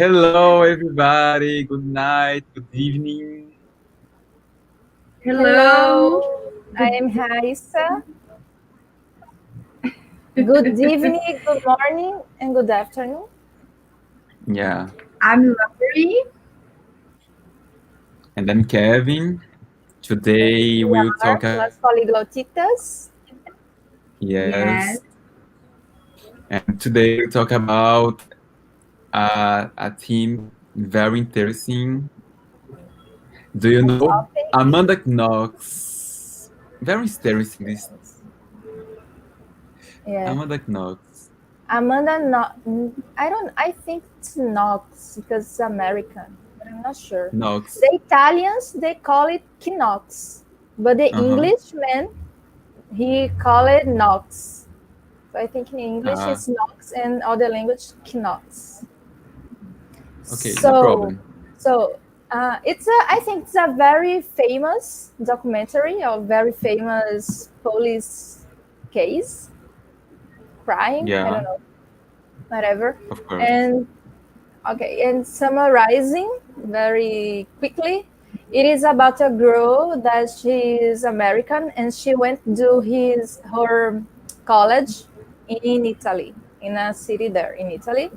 Hello, everybody. Good night. Good evening. Hello, Hello, I good am Raissa. Good evening, good morning, and good afternoon. Yeah. I'm Laurie. And I'm Kevin. And Today we we'll are talk. Las Poliglotitas. Yes. Yes, And today we'll talk about a theme very interesting. Do you A know topic. Amanda Knox? Very interesting. This Yes. Yeah. Amanda Knox. Amanda, no, I think it's Knox because it's American, but I'm not sure. Knox. The Italians, they call it Knox, but the Uh-huh. Englishman, he call it Knox. So I think in English Uh, it's Knox and other language Knox. okay, no So, problem. I think it's a very famous documentary, a very famous police case, crime. I Yeah, don't know, whatever. of course. And okay, and summarizing very quickly, it is about a girl that she is American and she went to her college in Italy, in a city there in Italy,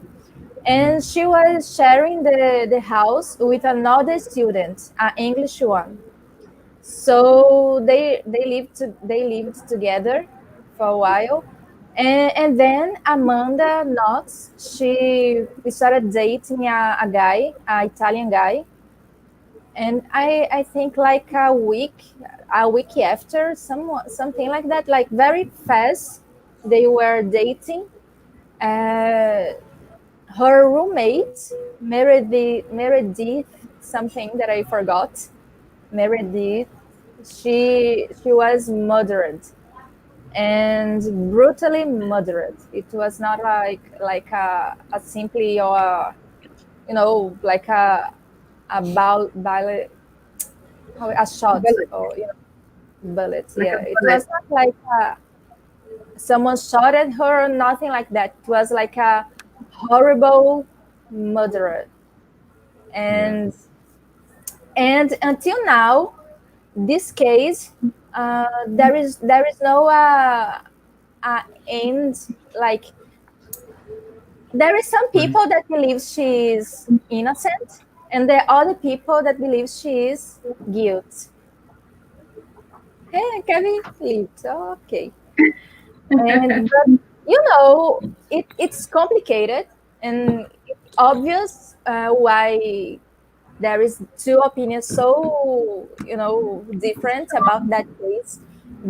and she was sharing the house with another student, an English one. So they lived together for a while, and then Amanda Knox, she started dating a guy, an Italian guy, and I think like a week after, something like that, like very fast, they were dating. Uh, Her roommate, Meredith, something that I forgot. Meredith, she was murdered and brutally murdered. It was not like a simply or like a a shot bullet, or bullets. like Yeah, a it bullet. was not like someone shot at her, nothing like that. It was like a horrible murderer. and Yes. and until now, this case, there is no end. Like, there is some What? people that believe she is innocent, and there are other people that believe she is guilty. Hey, Kevin flipped. Okay. And but it's complicated, and it's obvious why there is two opinions so different about that case,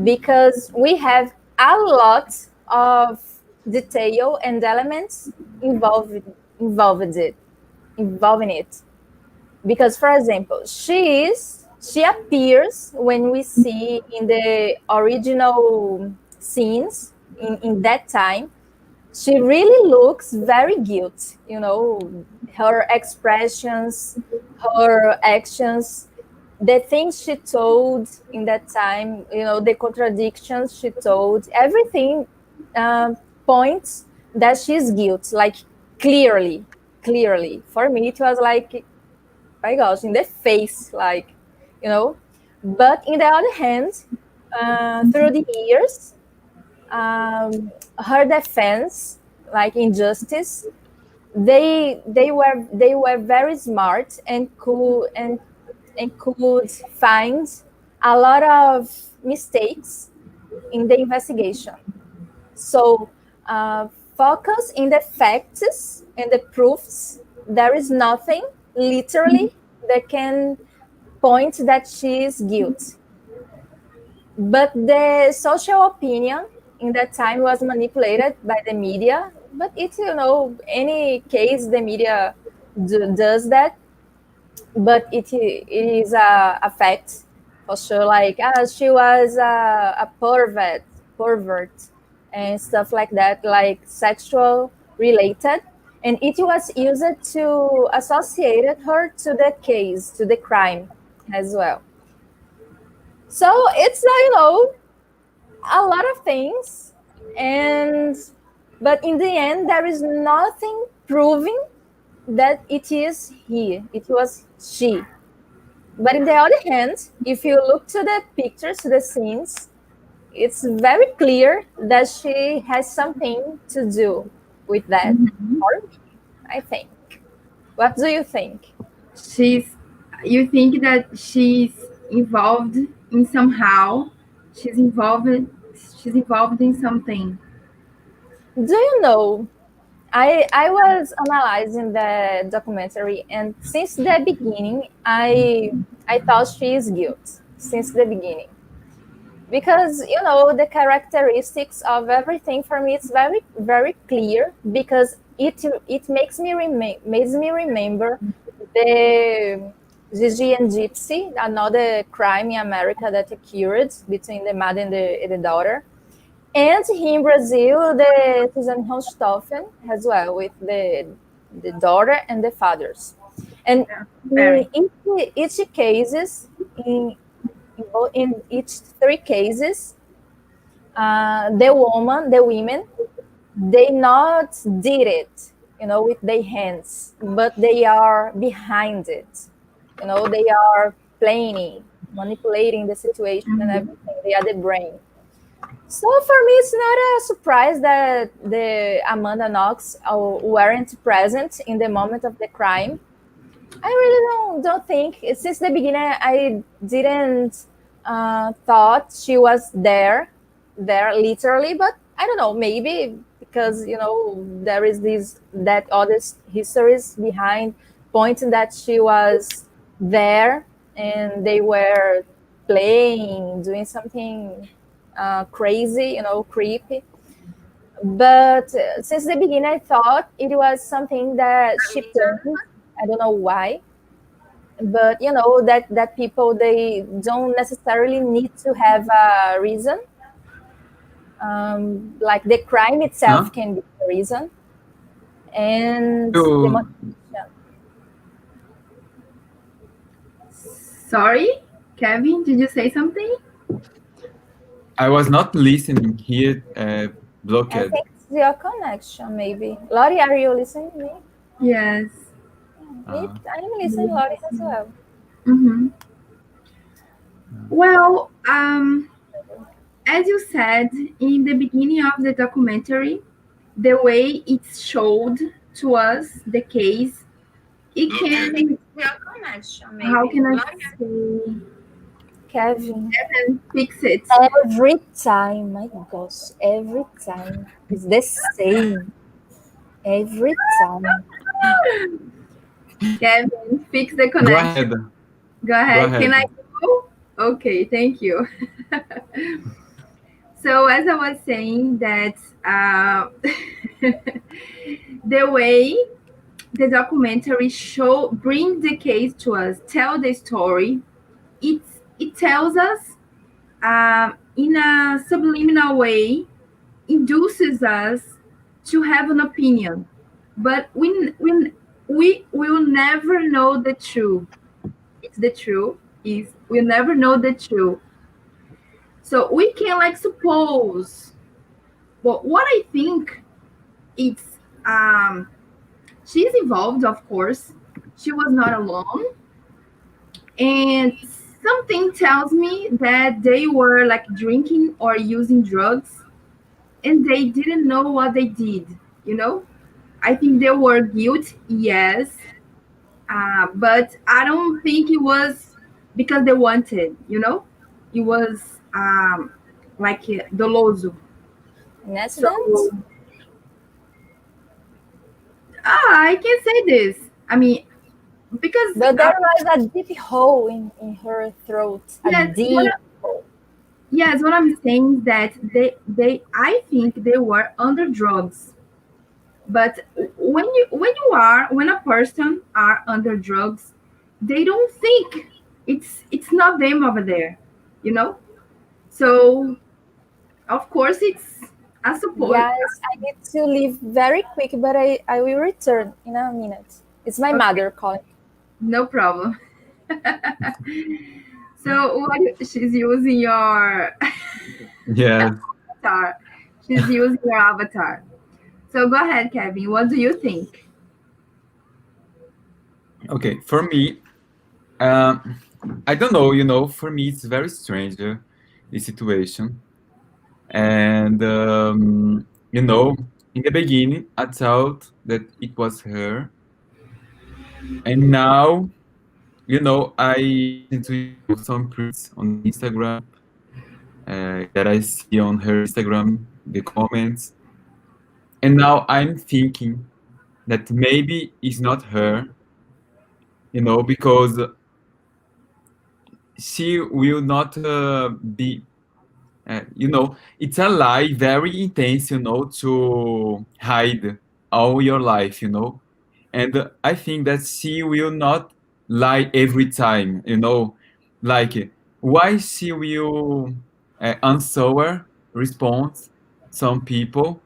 because we have a lot of detail and elements involved involved it involving it. Because, for example, she appears when we see in the original scenes in that time. She really looks very guilty, her expressions, her actions, the things she told in that time, the contradictions she told, everything um, points that she's guilty, like, clearly. For me, it was like, my gosh, in the face, like, you know. But in the other hand, through the years, her defense, like injustice, they were very smart and could find a lot of mistakes in the investigation. So, uh, focus in the facts and the proofs. There is nothing literally that can point that she is guilty. But the social opinion in that time was manipulated by the media. But it's, any case the media does that. But it is a fact for sure. Like, she was a pervert, and stuff like that, like sexual related. And it was used to associate her to the case, to the crime as well. So it's a lot of things, and but in the end there is nothing proving that it is he, it was she. But in the other hand, if you look to the pictures, to the scenes, it's very clear that she has something to do with that Mhm. for me, I think. What do you think? She's, you think that she's involved in somehow, she's involved she's involved in something. Do you know? I was analyzing the documentary, and since the beginning, I thought she is guilty since the beginning, because you know the characteristics of everything for me it's very clear, because it makes me remember the Gigi and Gypsy, another crime in America that occurred between the mother and the daughter. And here in Brazil, the Susan Hochstaufen as well, with the daughter and the fathers. And Yeah, in very. each cases, in, in each three cases, the women, they not did it, you know, with their hands, but they are behind it. You know, they are planning, manipulating the situation and Mhm. everything. They are the brain. So for me, it's not a surprise that the Amanda Knox weren't present in the moment of the crime. I really don't think since the beginning I didn't thought she was there literally, but I don't know, maybe because you know there is this that other histories behind pointing that she was there and they were playing, doing something crazy, you know, creepy. But since the beginning, I thought it was something that she planned. I don't know why, but you know that people they don't necessarily need to have a reason. Like the crime Huh? itself can be a reason, and the You, motivation. Sorry, Kevin, did you say something? I was not listening here, blocked. I think it's your connection, maybe. Lori, are you listening to me? Yes. Me, Uh, I'm listening, Lori, as well. Mm-hmm. Well, as you said in the beginning of the documentary, the way it's showed to us the case, it can, how can I say, Kevin, and fix it. every time, my gosh, every time it's the same. Every time. Kevin, fix the go connection. ahead. Go Go ahead. Can ahead. I go? Okay, thank you. So as I was saying that uh, the way the documentary show bring the case to us, tell the story, it tells us in a subliminal way, induces us to have an opinion, but we will never know the truth. It's the truth is we'll never know the truth. So we can like suppose, but what I think it's she's involved, of course. She was not alone, and something tells me that they were like drinking or using drugs, and they didn't know what they did. You know, I think they were guilty, yes, but I don't think it was because they wanted. You know, it was like doloso. An So accident? I can say this. I mean, because But there was a deep hole in her throat. A yes, deep hole. yes, what I'm saying is that I think they were under drugs. But when a person are under drugs, they don't think it's not them over there, you know. So of course it's I suppose. Guys, I need to leave very quick, but I will return in a minute. It's my Okay, mother calling. no problem. So she's using your Yes. avatar. She's using your avatar. So go ahead, Kevin. What do you think? Okay, for me, um, I don't know. For me, it's very strange the situation, and in the beginning, I thought that it was her, and now, I listen to some prints on Instagram that I see on her Instagram, the comments, and now I'm thinking that maybe it's not her, because she will not be, it's a lie very intense, to hide all your life, and I think that she will not lie every time, like why she will answer response some people,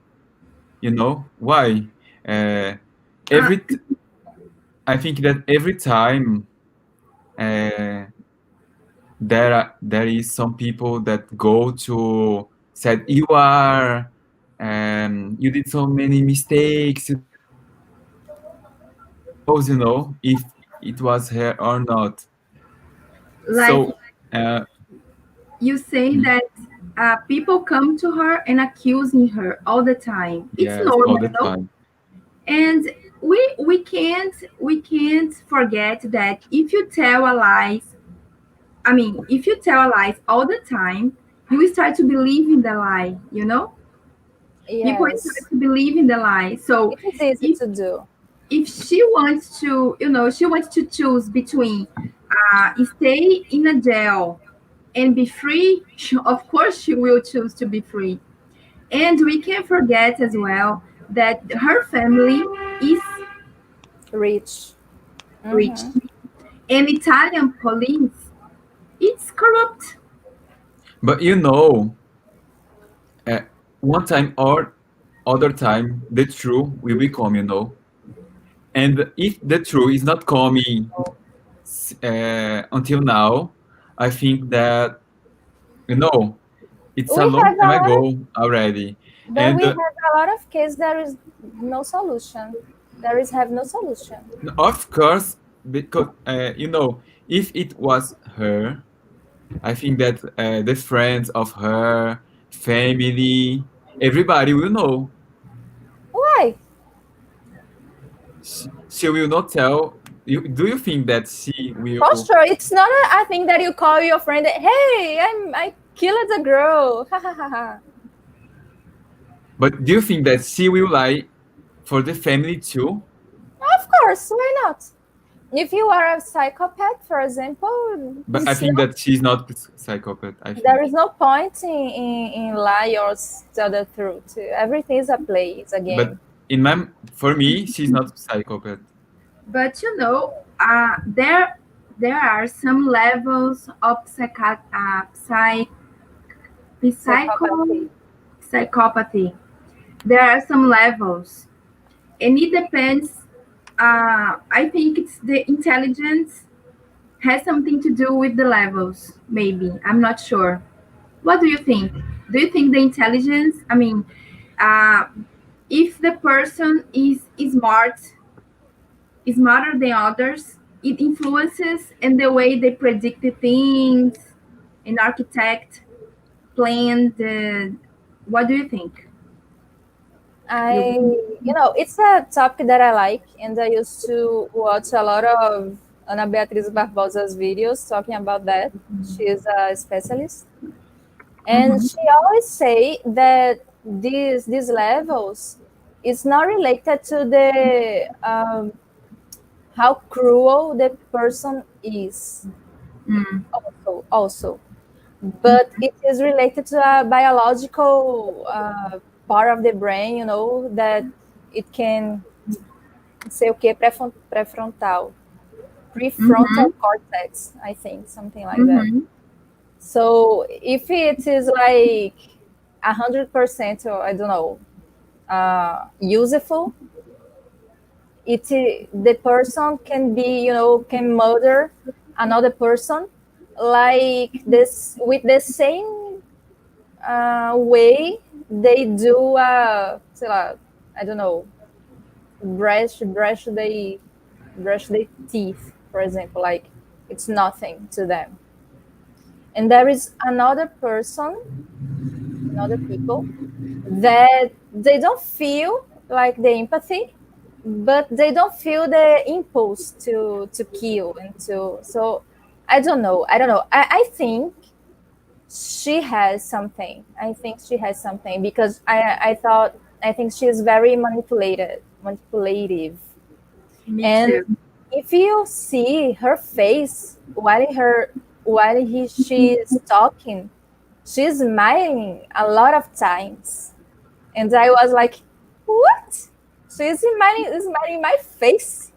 why uh, Uh, every t- I think that every time uh, there is some people that go to said you did so many mistakes, if it was her or not. like So uh, you say mm, that people come to her and accusing her all the time. It's yes, all normal, the time. and we can't forget that if you tell a lies, I mean, if you tell lies all the time, you will start to believe in the lie. People start Yes, to believe in the lie. So it is easy if to do. if she wants to, she wants to choose between stay in a jail and be free, of course she will choose to be free. And we can't forget as well that her family is Rich. rich, Mm-hmm. and Italian police, it's corrupt. But uh, one time or other time, the truth will become, and if the truth is not coming until now, I think that, you know it's a We long have a time lot of, ago already. but And we have a lot of cases there is no solution. There is have no solution. of course, because if it was her, I think that the friends of her family, everybody will know. Why? She will not tell you. Do you think that she For will? sure, it's not a thing that you call your friend. Hey, I killed a girl. Ha ha ha ha. But do you think that she will lie for the family too? Of course, why not? If you are a psychopath, for example, But I think that she's not psychopath. I there think. is no point in lie or tell the truth. Everything is a play, it's a But game. for me, she's not psychopath. But there are some levels of psycho Psychopathy. psychopathy. There are some levels, and it depends. I think it's the intelligence has something to do with the levels. Maybe I'm not sure. What do you think? Do you think the intelligence? I mean, uh, if the person is smarter than others, it influences in the way they predict the things, an architect plan the. What do you think? I, You it's a topic that I like, and I used to watch a lot of Ana Beatriz Barbosa's videos talking about that. She is a specialist, and Mhm. she always say that these levels is not related to the how cruel the person is. Mm. Also, but it is related to a biological part of the brain, that it can sei o que pré-frontal, prefrontal Mhm. cortex, I think, something like that. Mhm. So if it is like 100%, or I don't know, useful, the person can be, can murder another person like this with the same way they do, sei lá, I don't know, brush they. brush their teeth, for example, like it's nothing to them. And there is another people that they don't feel like the empathy, but they don't feel the impulse to kill and to. So I don't know. I think she has something. I think she has something because I think she is very manipulative. Me And too. if you see her face she is talking, she's smiling a lot of times, and I was like, "What? She's smiling my face?"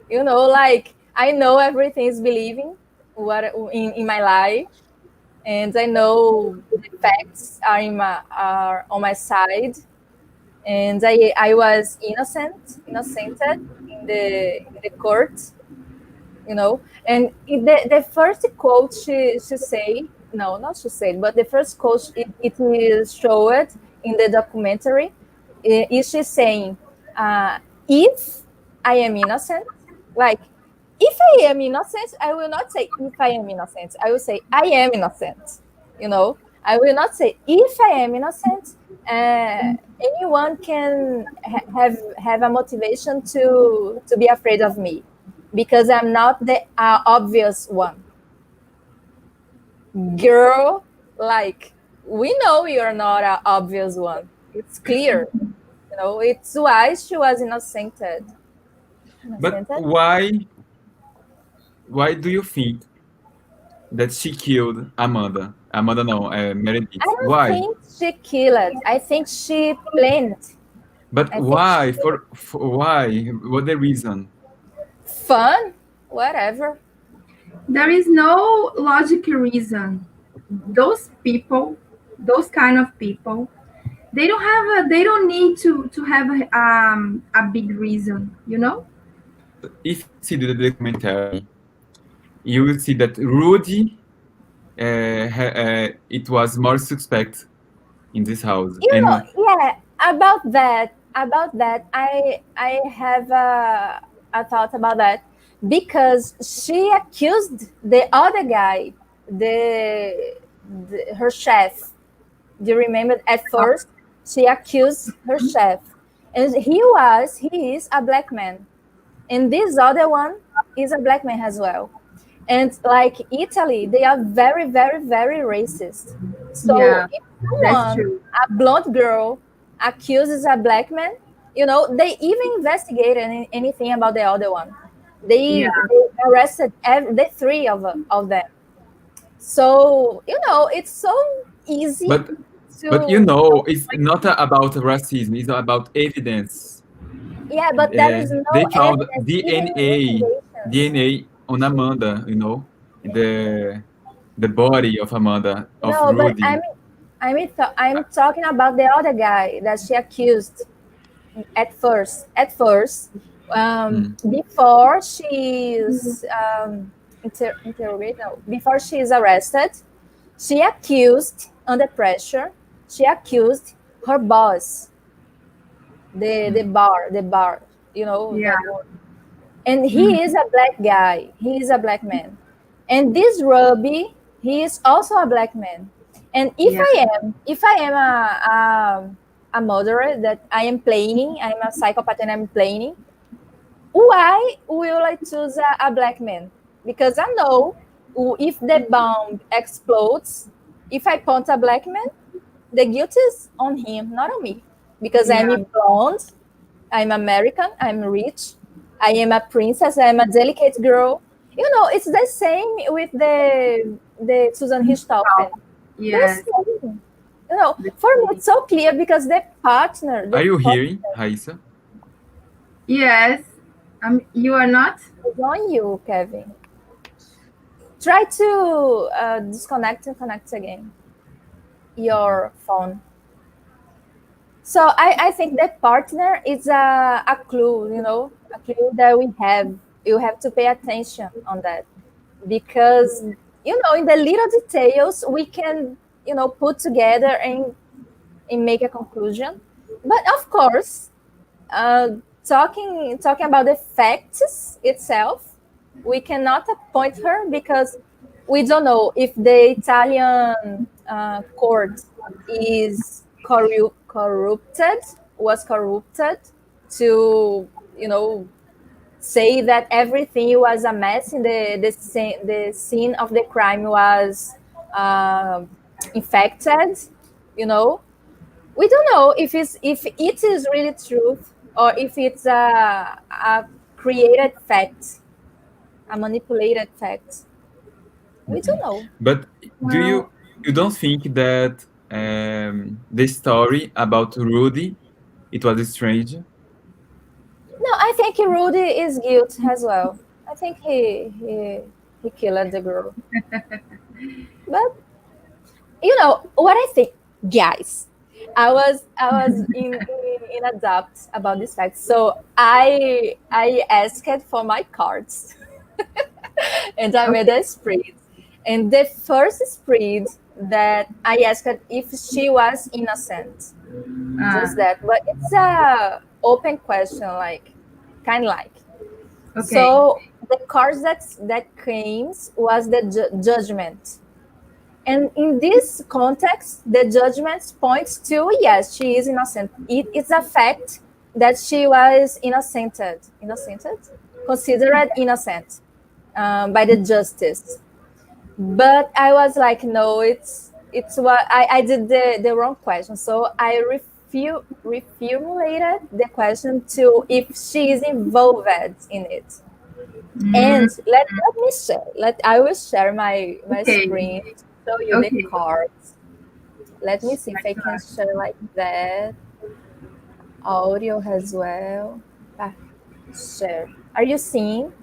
Like I know everything is believing what in my life, and I know the facts are on my side, and I was innocented in the court, And the first quote she say, no, not she said, but the first quote it is showed in the documentary is she saying, if I am innocent, like if I am innocent, I will not say if I am innocent. I will say I am innocent. I will not say if I am innocent. Anyone can have a motivation to be afraid of me because I'm not the obvious one. Girl, like we know you're not an obvious one. It's clear. It's why she was innocented. But why do you think that she killed Amanda? Amanda, no, Meredith. I don't Why? think she killed. I think she planned. But I think why? For why? What the reason? fun, whatever. There is no logical reason. Those people, those kind of people, they don't need to have a big reason, you know? If you see the documentary, you will see that Rudy, it was more suspect in this house, and Yeah, about that, I have a thought about that because she accused the other guy, her chef. Do you remember? At first, she accused her chef, and he is a black man, and this other one is a black man as well. And like Italy, they are very, very, very racist. So Yeah, if that's someone, true. a blonde girl, accuses a black man, they even investigated anything about the other one. Yeah, They arrested the three of them. So it's so easy but to. it's not about racism. It's about evidence. Yeah, but there is no They found evidence, even investigations. DNA on Amanda. In the body of Amanda of No, but Rudy. I'm talking about the other guy that she accused at first. Before she's interrogated, no, before she is arrested, she accused under pressure. She accused her boss, the bar, yeah, that one. And he is a black guy. He is a black man. And this Ruby, he is also a black man. And if yeah, I am a murderer that I am planning, I'm a psychopath and I'm planning, why will I choose a black man? Because I know if the bomb explodes, if I point a black man, the guilt is on him, not on me. Because yeah, I'm blonde, I'm American, I'm rich, I am a princess, I'm a delicate girl. It's the same with the Susan Richthofen. yes. The same. For me it's so clear because the partner Are you hearing, Raissa? Yes. You are not? is on you, Kevin. Try to disconnect and connect again your phone. So I think that partner is a clue, a clue that we have. You have to pay attention on that because, in the little details, we can, put together and make a conclusion. But of course, talking about the facts itself, we cannot appoint her because we don't know if the Italian court is corrupted, was corrupted to, you know, say that everything was a mess in the scene of the crime was uh, infected, you know. We don't know if it is really truth or if it's a created fact, a manipulated fact. We don't know. But do Well, you don't think that the story about Rudy it was strange? No, I think Rudy is guilty as well. I think he killed the girl. But you know what I think, guys. I was in a doubt about this fact, so I asked for my cards, and I made a spread. And the first spread that I asked if she was innocent, just that. But it's a open question, like kind of like. okay. So the cards that came was the judgment. And in this context, the judgment points to yes, she is innocent. It's a fact that she was considered innocent by the justice. But I was like, no, it's what I did the wrong question. So I reformulated the question to if she is involved in it. And let me share. I will share my Okay. screen to show you Okay. the cards. Let me see if I can share like that. Audio as well. Share. Are you seeing?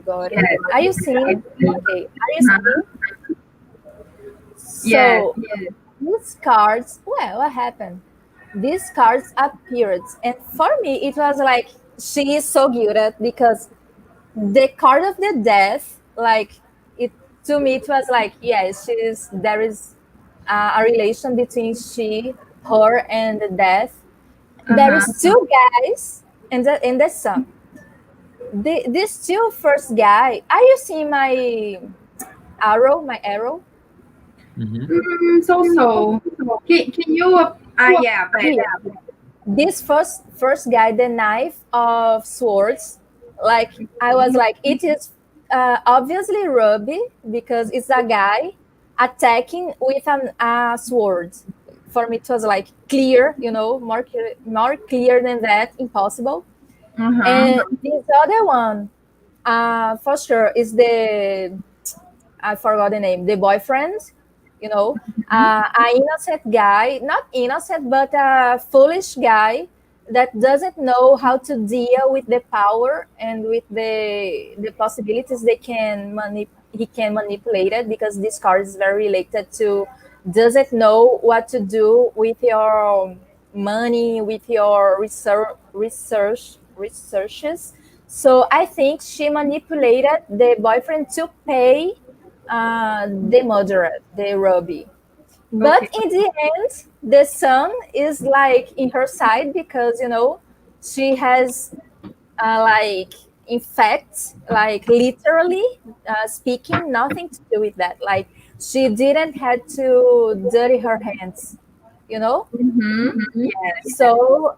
Got it. Yes. Are you seeing? Okay. Are you seeing? Yes. So these cards. Well, what happened? These cards appeared, and for me, it was like she is so guilty because the card of the death, like it to me, it was like yes, there is a relation between her, and the death. There is two guys and the son. These two first guy. Are you seeing my arrow? My arrow. So. Can you? Yeah. Here. This first guy, the knife of swords, like I was like, it is obviously Ruby because it's a guy attacking with a sword. For me, it was like clear, more clear than that, impossible. And this other one, for sure, is I forgot the name, the boyfriend, an innocent guy, not innocent, but a foolish guy that doesn't know how to deal with the power and with the possibilities he can manipulate it, because this card is very related to doesn't know what to do with your money, with your researches. So I think she manipulated the boyfriend to pay the murderer, the Ruby. But in the end, the son is like in her side because she has like, in fact, like literally speaking, nothing to do with that. Like she didn't have to dirty her hands, Yes. So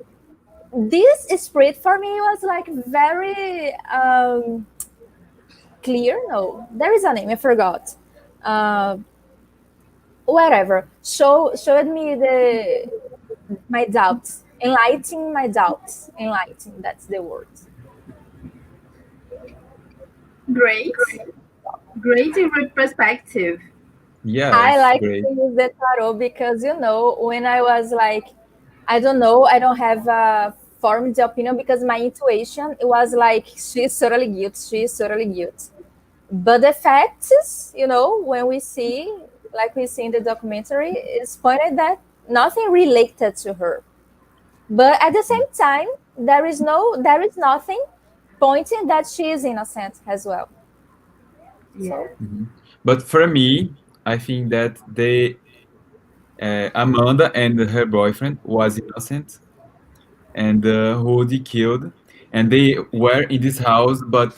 this spread for me was like very clear. No, there is a name, I forgot. Whatever. Showed me my doubts, enlightening my doubts. Enlightening, that's the word. Great perspective. Yeah, I like great. to use the tarot because when I was like, I don't know, I don't have a formed opinion because my intuition, it was like she's totally guilty. But the facts, when we see, like we see in the documentary, it's pointed that nothing related to her. But at the same time, there is nothing pointing that she is innocent as well. Yeah. But for me, I think that Amanda and her boyfriend was innocent, and Rudy killed, and they were in this house, but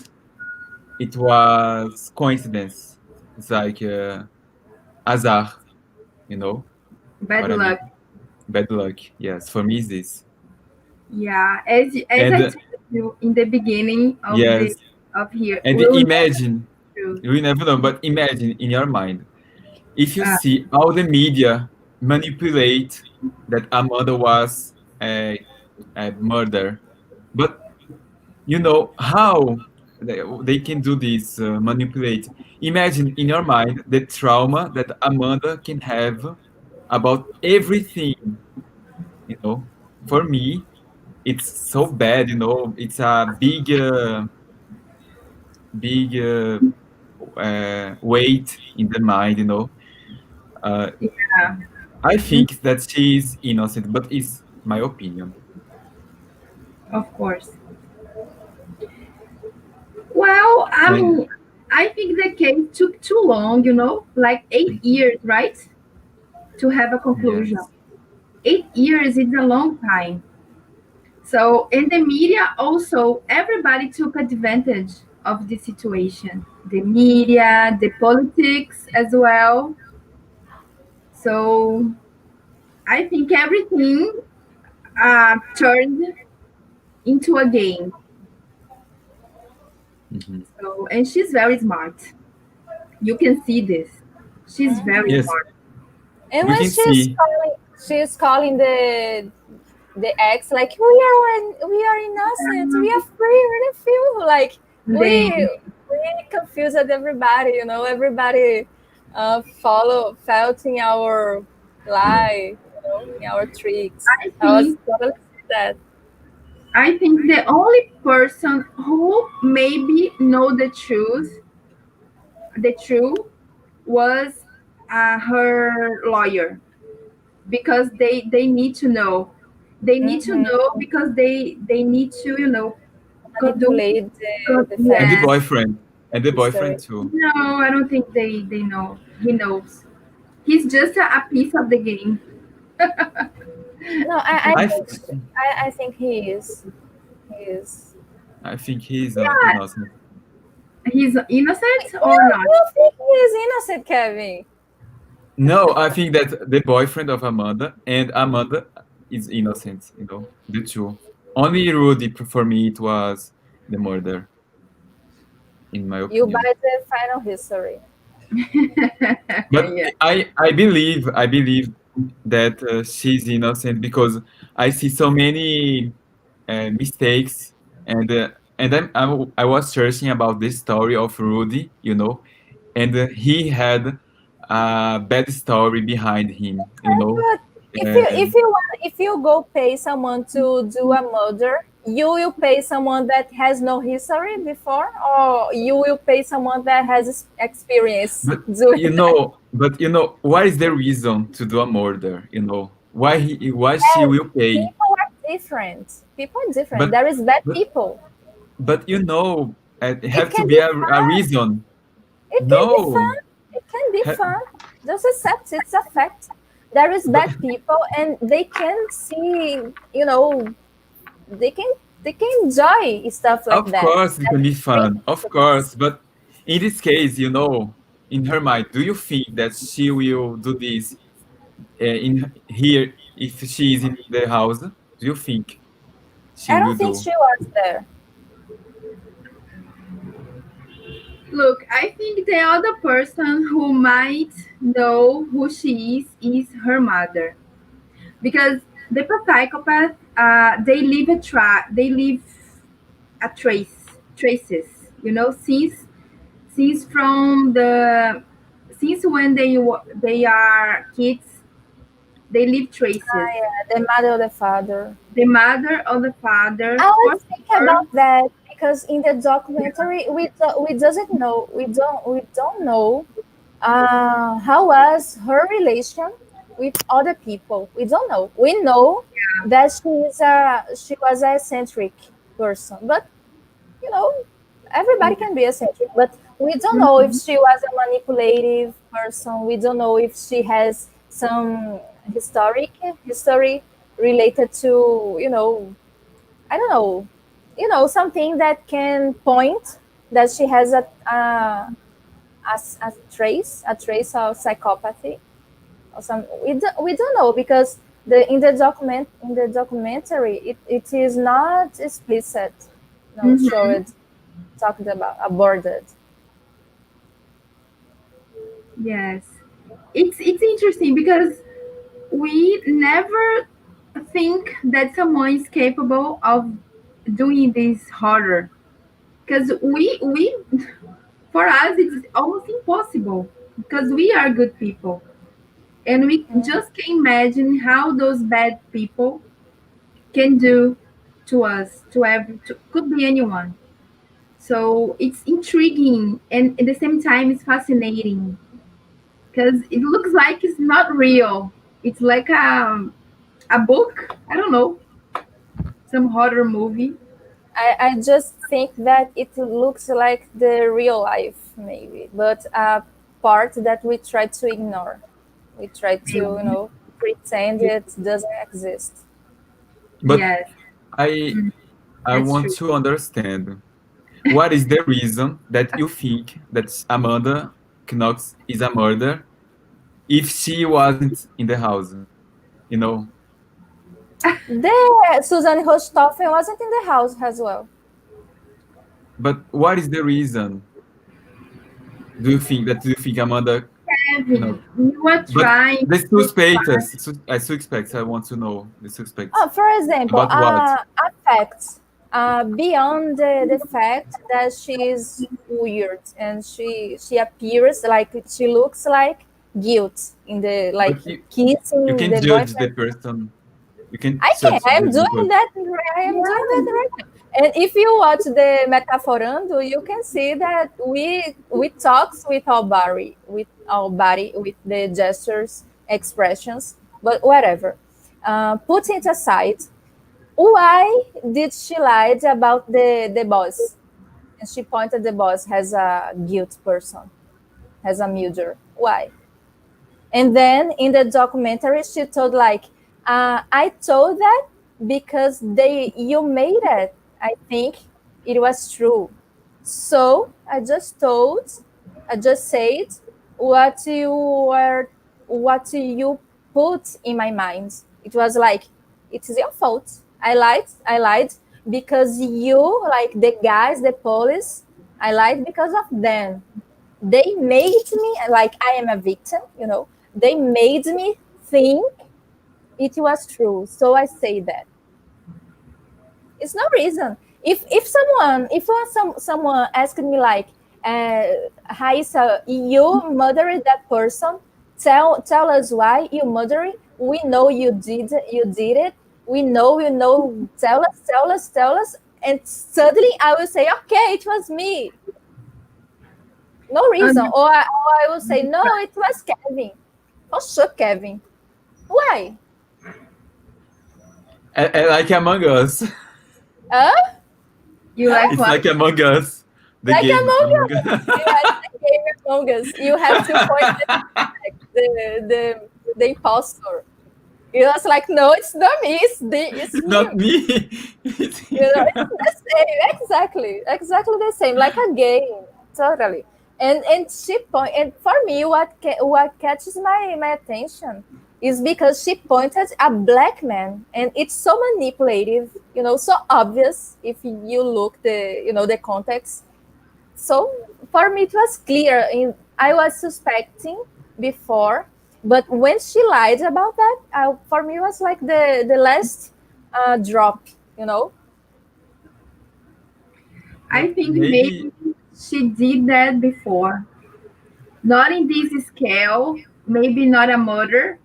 it was coincidence. It's like azar, you know Bad what I mean? luck. Bad luck. Yes, for me is this. Yeah, as And I told you in the beginning yes, of here, and we'll never imagine, choose. you never know, but imagine in your mind if you Uh, see how the media manipulate that Amanda was a murder, but you know how they can do this, manipulate. Imagine in your mind the trauma that Amanda can have about everything. For me, it's so bad. It's a big weight in the mind. Uh, yeah, I think that she is innocent, but it's my opinion. of course. Well, I And mean, I think the case took too long, like 8 years, right? To have a conclusion. yes. 8 years is a long time. So, in the media, also, everybody took advantage of the situation. The media, the politics as well. So, I think everything turned into a game. Mhm. So, and she's very smart. You can see this. She's very Mhm. Yes, smart. And you when can see. she's calling the ex like we are innocent, we are free, we don't feel like Then, we confused everybody, everybody felt in our lie, in our tricks. I I was think totally that. I think the only person who maybe know the truth was her lawyer, because they need to know. They need to Hmm. know because they need to do. Manipulate the And the Yeah. facts, boyfriend. the And the boyfriend history. too. No, I don't think they know. He knows. He's just a piece of the game. No, I I, think th- I think he is. I think he's innocent. He's innocent or not? You think he is innocent, Kevin? No, I think that the boyfriend of Amanda and Amanda is innocent, the two. Only Rudy, for me, it was the murder, in my You buy opinion. the final history. But Yeah. I believe that she's innocent because I see so many mistakes, and I was searching about the story of Rudy, and he had a bad story behind him, But and if you go pay someone to do a murder, you will pay someone that has no history before, or you will pay someone that has experience but doing that. what is the reason to do a murder? Why she And will pay? people are different. People are different. But There is bad but people. it It have to can be be a fun. reason. It can be No, fun. It can be ha- fun. Just accept it's a fact. There is but bad people, and they can see, they can they can enjoy stuff like of that. course it That can be is fun, of dangerous. course. But in this case, in her mind, do you think that she will do this in here if she is in the house? Do you think she I will don't think do? she was there. Look, I think the other person who might know who she is her mother, because the psychopath, they leave they leave a traces, since from the since when they are kids, they leave traces. Yeah, the mother or the father. The mother or the father, I for was thinking sure. about that because in the documentary we doesn't know we don't know how was her relation with other people. We don't know. We know that she was a eccentric person, but you know everybody can be eccentric. But we don't know if Mhm. she was a manipulative person. We don't know if she has some historic history related to I don't know, something that can point that she has a trace of psychopathy or some. We don't know because in the documentary it is not explicit, showed, talked about, aborted. Yes, it's interesting because we never think that someone is capable of doing this horror. Because we for us it's almost impossible because we are good people and we just can't imagine how those bad people can do to us could be anyone. So it's intriguing and at the same time it's fascinating because it looks like it's not real. It's like a book. I don't know, some horror movie. I just think that it looks like the real life, maybe, but a part that we try to ignore. We try to, pretend it doesn't exist. But Yes, I I that's want true. to understand what is the reason that you think that Amanda Knox is a murderer if she wasn't in the house, you know? The Susan Richthofen wasn't in the house as well. But what is the reason? Do you think Amanda, no? Kevin, you are But trying the to find. suspects, I suspect, I want to know the suspects. Oh, for example, About what? a fact, beyond the fact that she's weird and she appears like she looks like guilt in the like But you kissing can the judge the boyfriend. person. You can I can. judge the person. I am doing that right now. And if you watch the Metaforando, you can see that we talks with our body, with the gestures, expressions, but whatever. Putting it aside, why did she lie about the boss? And she pointed the boss as a guilt person, as a murderer. Why? And then in the documentary, she told like, I told that because you made it. I think it was true. So I just said what you were, what you put in my mind. It was like, it is your fault. I lied because you, like the guys, the police, I lied because of them. They made me like I am a victim, they made me think it was true. So I say that. It's no reason. Someone asked me like, Raissa, you murdered that person. Tell us why you murdered. We know you did it. We know you know. Tell us. And suddenly I will say, okay, it was me. No reason. And Or I will say, no, it was Kevin. For sure, Kevin. Why? Like Among Us. Huh? you like It's what? like Among Us. The Like game Among Among Us. Us. You have the game Among Us. You have to point the impostor. It was like, no, it's not me. It's It's him. not me. It's It's the same. Exactly the same. Like a game, totally. And she point. And for me, what catches my attention is because she pointed a black man, and it's so manipulative. So obvious if you look the context. So for me, it was clear. I was suspecting before, but when she lied about that, for me, it was like the last drop. You know. I think maybe maybe she did that before. Not in this scale, maybe not a murder,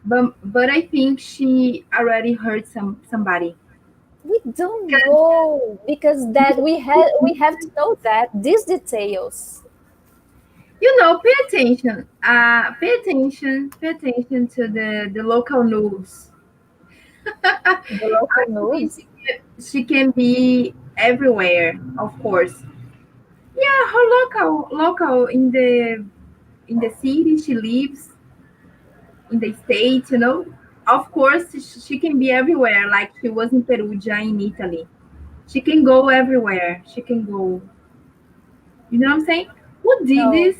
but I think she already hurt somebody. We don't know because that we have to know that these details. Pay attention. Pay attention to the local news. The local Actually, news. she can be everywhere, of course. Yeah, her local in the city she lives, in the state. Of course, she can be everywhere, like she was in Perugia in Italy. She can go everywhere. She can go. You know what I'm saying? Who did No. this?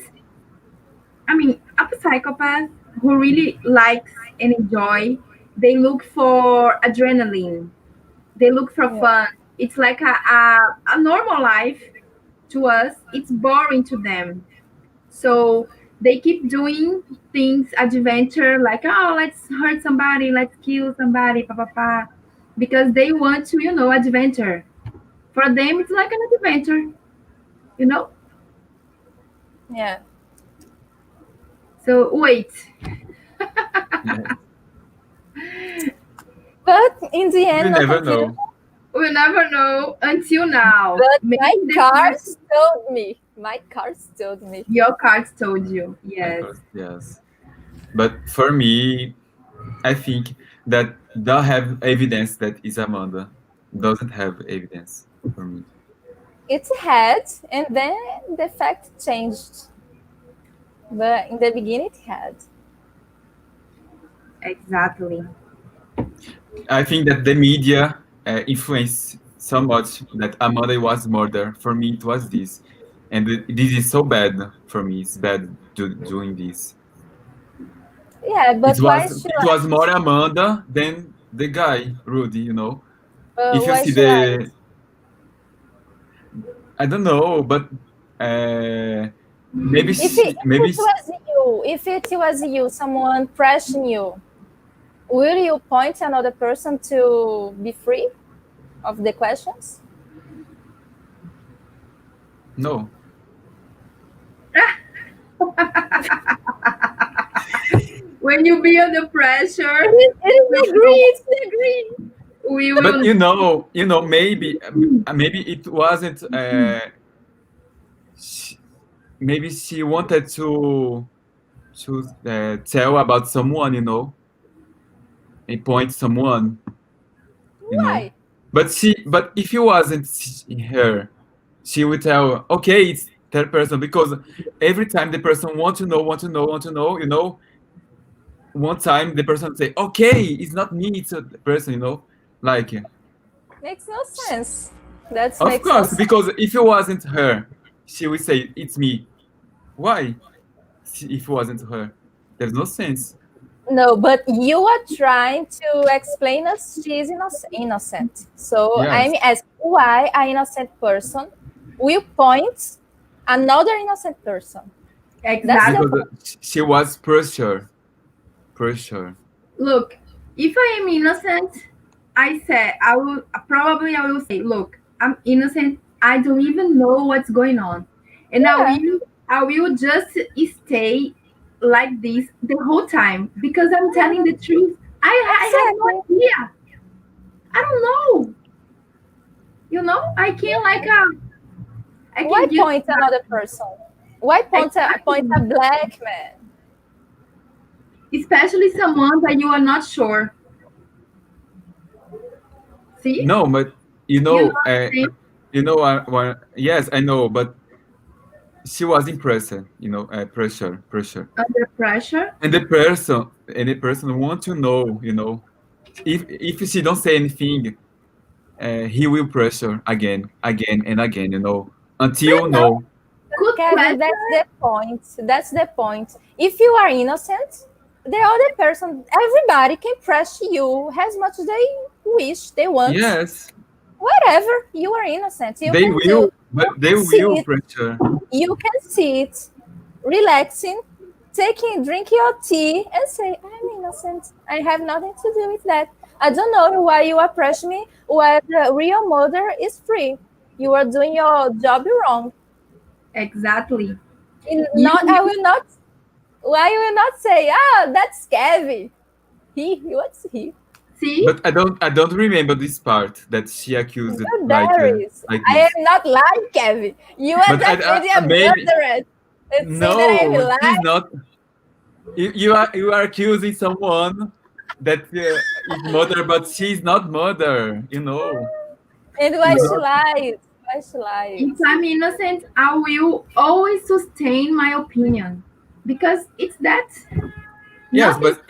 I mean, a psychopath who really likes and enjoy. They look for adrenaline. They look for Yeah. fun. It's like a normal life to us. It's boring to them. So they keep doing things, adventure, like, oh, let's hurt somebody, let's kill somebody, pa pa pa, because they want to, adventure. For them, it's like an adventure, you know. Yeah. So wait, Yeah. But in the You end, never nothing to. know. we'll never know until now. But Maybe my the cards told me. My cards told me. your cards told you, Of yes. course, yes. But for me, I think that don't have evidence that is Amanda. Doesn't have evidence for me. It had, and then the fact changed. But in the beginning, it had. Exactly. I think that the media influenced so much that Amanda was murdered. For me, it was this, and this is so bad for me. It's bad doing this. Yeah, but why she It was lied? more Amanda than the guy Rudy. If you Why see she lied? I don't know, but uh, maybe If it, she, maybe if it was you, someone pressuring you, will you point another person to be free of the questions? no. When you be under pressure, It is agree. It's agree. we But will. maybe it wasn't. Maybe she wanted to tell about someone, and point someone, Why? But if it wasn't her, she would tell, okay, it's that person, because every time the person want to know, one time the person say, okay, it's not me, it's a person, like, Makes no sense. That of makes no course, sense. because if it wasn't her, she would say, it's me. Why? If it wasn't her, there's no sense. No, but you are trying to explain us she's innocent. So Yes, I'm asking why an innocent person will point another innocent person. Exactly. because she was pressure. Look, if I am innocent, I will say, look, I'm innocent. I don't even know what's going on. And Yeah, I will just stay like this the whole time because I'm telling the truth. I have no exactly. idea. I don't know. I can I Why can give point another person? Why point a black man? especially someone that you are not sure. See? No, but You know what yes, I know, but she was impressed, pressure, under pressure. and the person want to know, if she don't say anything, he will pressure again, and again, until no. Good Kevin, question. that's the point. That's the point. If you are innocent, the other person, everybody can pressure you as much as they wish, they want. Yes, Whatever, you are innocent. You they can will, do. but You they can see will it. pressure. You can sit, relaxing, drink your tea, and say, "I'm innocent. I have nothing to do with that. I don't know why you are pressuring me. Why the real mother is free. You are doing your job wrong. Exactly. Not, I You will not. Why you will not say, ah, that's Kevin? What's he? see? But I don't remember this part that she accused There is. like I this. am not lying, Kevin. You are But definitely a maybe murderer. And say that I am no, she's lying. not. You are accusing someone that is mother, but she's not mother. And why She's she not. lies? Why she lies? If I'm innocent, I will always sustain my opinion because it's that. Yes, Nothing. but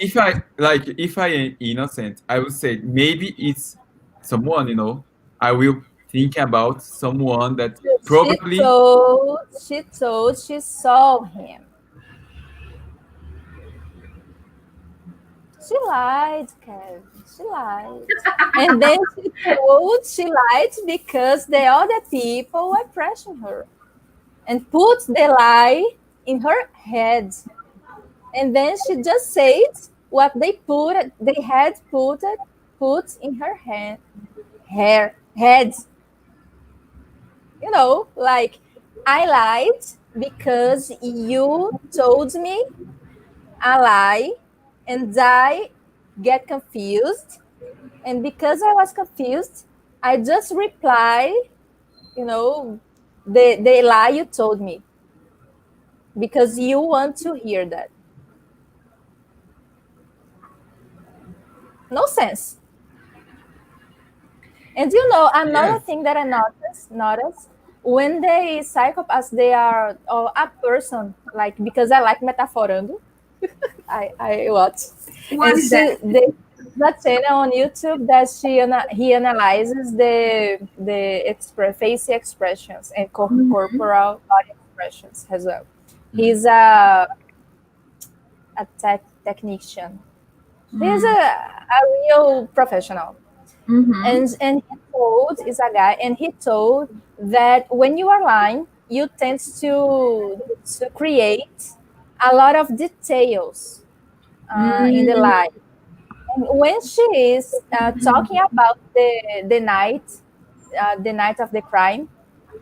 if I am innocent, I would say maybe it's someone. I will thinking about someone that She probably told, she saw him. She lied, Kevin. She lied. And then she lied because the other people were pressuring her and put the lie in her head. And then she just said what they had put in her head. You know, like, I lied because you told me a lie, and I get confused. And because I was confused, I just reply, you know, the lie you told me because you want to hear that. No sense. And you know, another yes, thing that I notice when they psychopaths, they are, or a person, like, because I like Metaforando, I watch, What and is that? that channel on YouTube that he analyzes the face expressions and corporal body expressions as well. He's a technician. He's a real professional. Mm-hmm. And he told, is a guy, and he told that when you are lying, you tend to create a lot of details in the lie. And when she is talking about the night of the crime,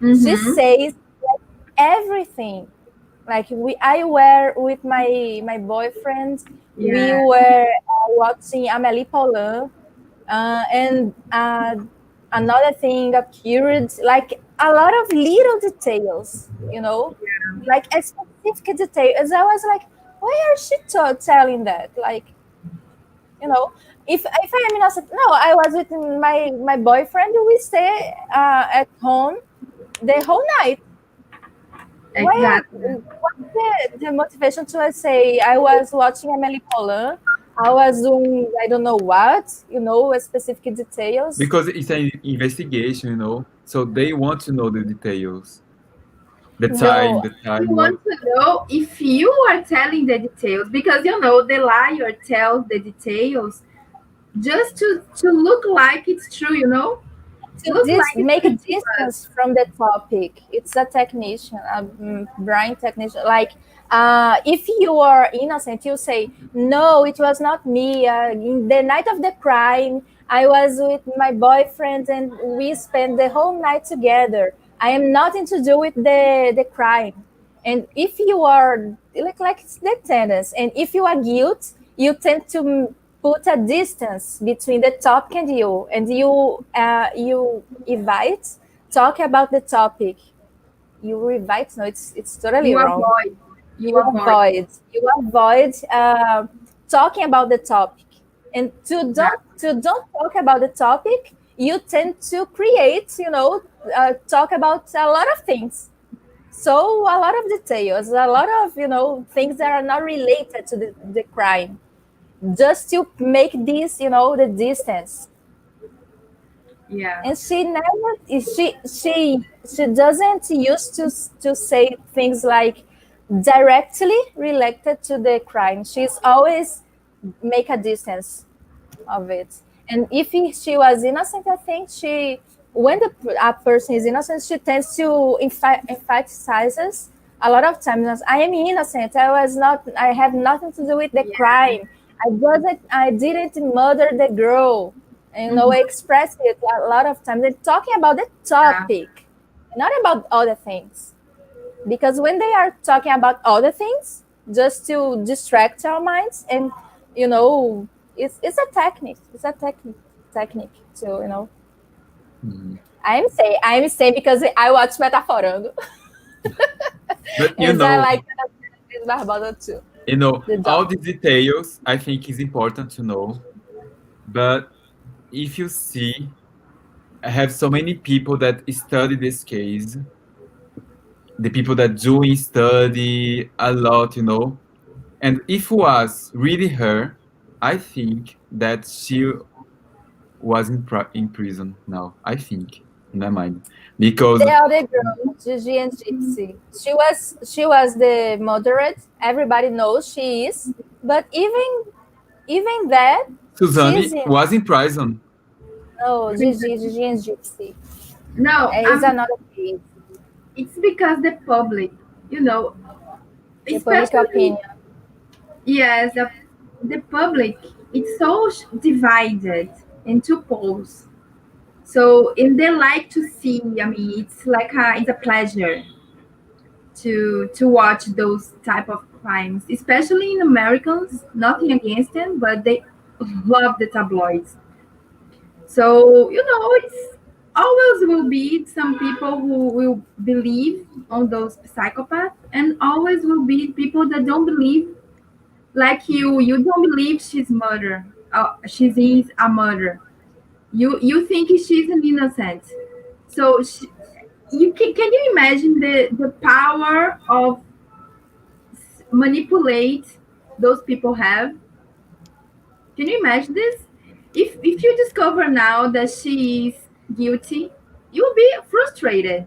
she says like everything. Like, I were with my boyfriend. We Yeah. were watching Amélie Poulain, and another thing occurred, like a lot of little details, you know, like a specific detail. As I was like, why are she telling that? Like, you know, if I am innocent, no, I was with my boyfriend. We stay at home the whole night. Exactly. What's the motivation to say I was watching Amélie Poulain? I was doing I don't know what, you know, specific details. because it's an investigation, you know. So they want to know the details, No, the We time, what. want to know if you are telling the details, because you know the liar tells the details just to look like it's true, you know? to Look like it's make a true to us. distance from the topic. It's a technician, a brain technician. Like, if you are innocent, you say, no, it was not me. In the night of the crime, I was with my boyfriend and we spent the whole night together. I am nothing to do with the crime. And if you are like it's the tennis, and if you are guilty, you tend to put a distance between the topic and you evite talk about the topic. You evite, no, it's totally You wrong. avoid. You avoid. You avoid talking about the topic, and Exactly. to don't talk about the topic, you tend to create, you know, talk about a lot of things. So a lot of details, a lot of, you know, things that are not related to the crime, just to make this, you know, the distance. Yeah. And she never, she doesn't used to say things like directly related to the crime. She's always make a distance of it. And if she was innocent, I think when a person is innocent, she tends to emphasizes a lot of times, I am innocent. I have nothing to do with the Yeah. crime. I didn't murder the girl. And, you know, express it a lot of times. They're talking about the Yeah. topic, not about other things. Because when they are talking about other things, just to distract our minds, and, you know, it's a technique. It's a technique to, you know. Mhm. I'm saying because I watch Metaforando. But you And I know, like Barbosa too. The all dog. these details I think is important to know. But if you see, I have so many people that study this case, the people that doing study a lot, you know. And if it was really her, I think that she was in prison now. I think. in my mind because The other girl, Gigi and Gypsy, she was the moderate. Everybody knows she is, but even that, she's Suzanne in. was in prison. No, Gigi and Gypsy No, is another case. it's because the public, you know, The public especially, opinion. yes, the public, it's so divided into poles. So, and they like to see, I mean, it's a pleasure to watch those type of crimes, especially in Americans. Nothing against them, but they love the tabloids. So, it's always will be some people who will believe on those psychopaths, and always will be people that don't believe, like you don't believe she's murder. She is a murder. You think she's an innocent. So can you imagine the power of manipulate those people have? Can you imagine this? If you discover now that she is guilty, you'll be frustrated.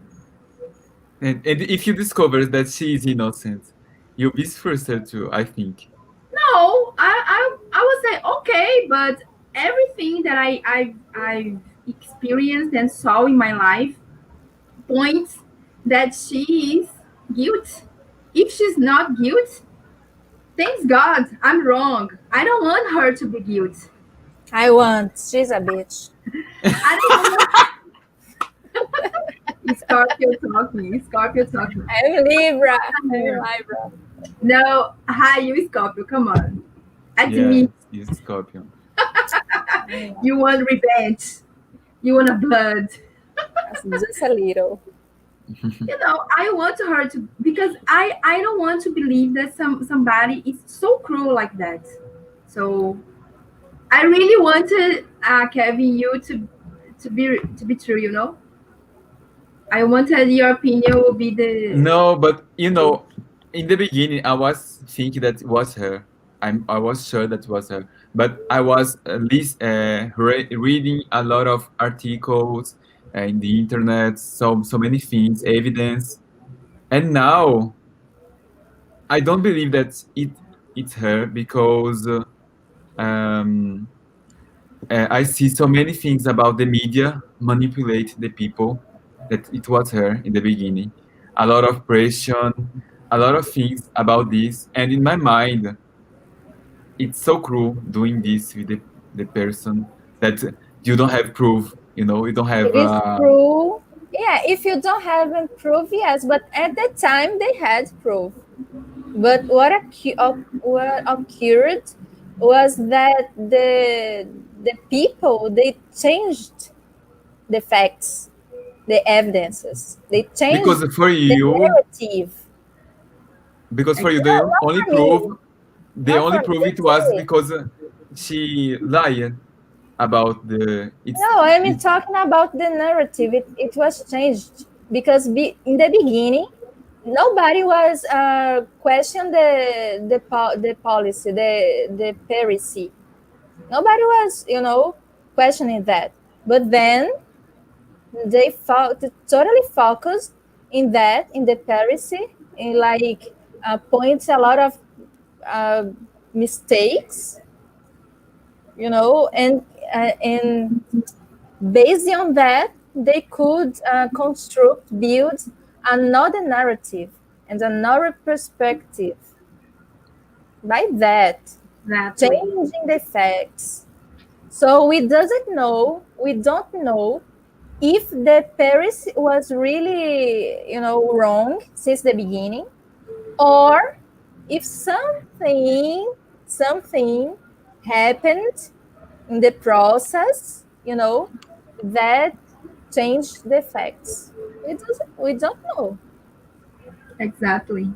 And if you discover that she is innocent, you'll be frustrated too, I think. No, I would say okay, but everything that I've experienced and saw in my life points that she is guilty. If she's not guilty, thanks God, I'm wrong. I don't want her to be guilty. I want. She's a bitch. I don't want Scorpio talking. Scorpio talking. I'm Libra. I'm Libra. No, hi, you Scorpio. Come on, Yeah, admit he's Scorpion. you want revenge. You want a blood. Just a little. I want her to, because I don't want to believe that somebody is so cruel like that. So I really wanted Kevin, you to be true. I wanted your opinion will be the No, but in the beginning, I was thinking that it was her. I was sure that it was her, but I was at least reading a lot of articles in the internet, so many things, evidence, and now I don't believe that it's her because um, I see so many things about the media manipulate the people that it was her in the beginning. A lot of pressure, a lot of things about this, and in my mind, it's so cruel doing this with the person that you don't have proof. You don't have. It is true. Yeah, if you don't have proof, yes, but at the time they had proof. But what occurred was that the people, they changed the facts, the evidences. They changed Because for the you, narrative. the Not only for me. proof, Not for me. it was Exactly. because she lied about the No, I'm talking about the narrative. It was changed because in the beginning, nobody was question the policy, the piracy. Nobody was, questioning that. But then they totally focused in the piracy, in like points a lot of mistakes, and based on that, they could build another narrative and another perspective by that, exactly. changing the facts. So we don't know if the Paris was really, wrong since the beginning, or if something happened in the process, that changed the facts. We don't know, Exactly.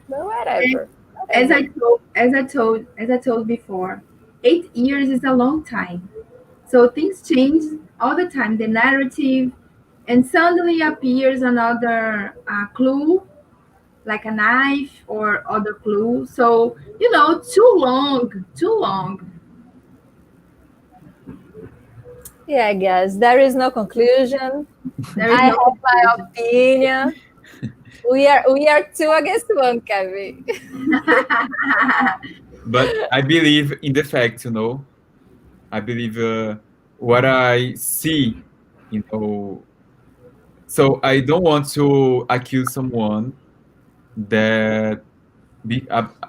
but whatever. As I Whatever. told before, 8 years is a long time. So things change all the time. The narrative, and suddenly appears another clue, like a knife or other clue. So too long, too long. Yeah, guys, there is no conclusion. There is I no have my conclusion. opinion. We are two against one, Kevin. But I believe in the facts, you know. I believe what I see, you know. So I don't want to accuse someone that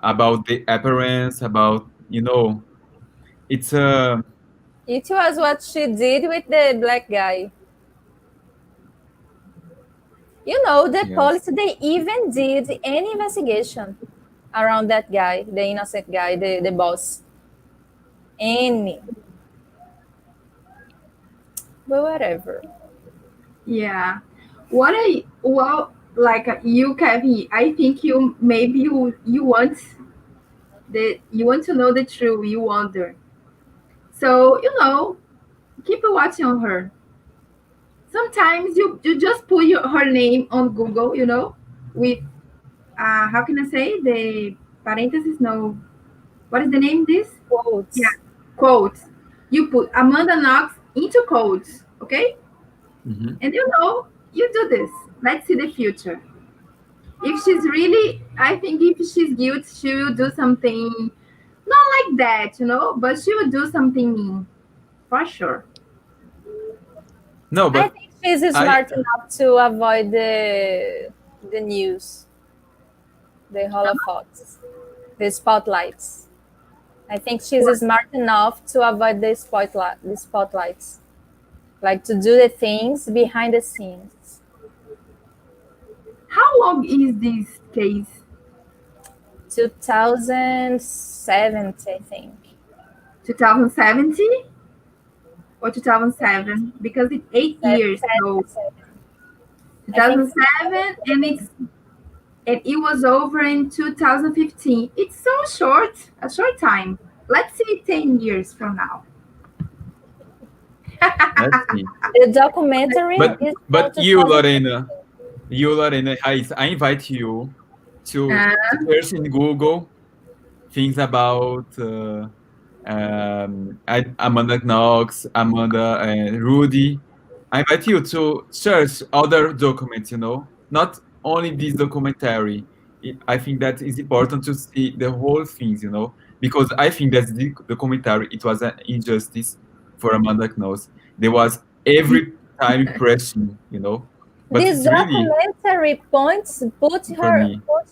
about the appearance, about, you know, it's a It was what she did with the black guy. You know, the yes. police, they even did any investigation around that guy, the innocent guy, the boss. Any. But whatever. Yeah. Like you, Kevin, I think you want to know the truth, you wonder. So, keep watching on her. Sometimes you just put her name on Google, with how can I say the parentheses? No, what is the name? This, yeah, Quotes. quotes. You put Amanda Knox into quotes, okay? Hmm. And you do this. Let's see the future. If she's really, I think if she's guilty, she will do something not like that, but she will do something mean for sure. No, I but think she's I smart enough to avoid the news, the holocaust, the spotlights. I think she's smart enough to avoid the spotlights, like to do the things behind the scenes. How long is this case? 2070, I think. 2070 or 2007? Because it's 8 years. So 77. I think 2007, and it was over in 2015. It's so short, a short time. Let's say 10 years from now. let's see. the documentary But is from but you, 2000. Lorena, I invite you to Uh, search in Google things about Amanda Knox, Amanda and Rudy. I invite you to search other documents, you know, not only this documentary. I think that it's important to see the whole things, you know, because I think that the documentary, it was an injustice for Amanda Knox. There was every time pressing, you know, but This it's really documentary for me, put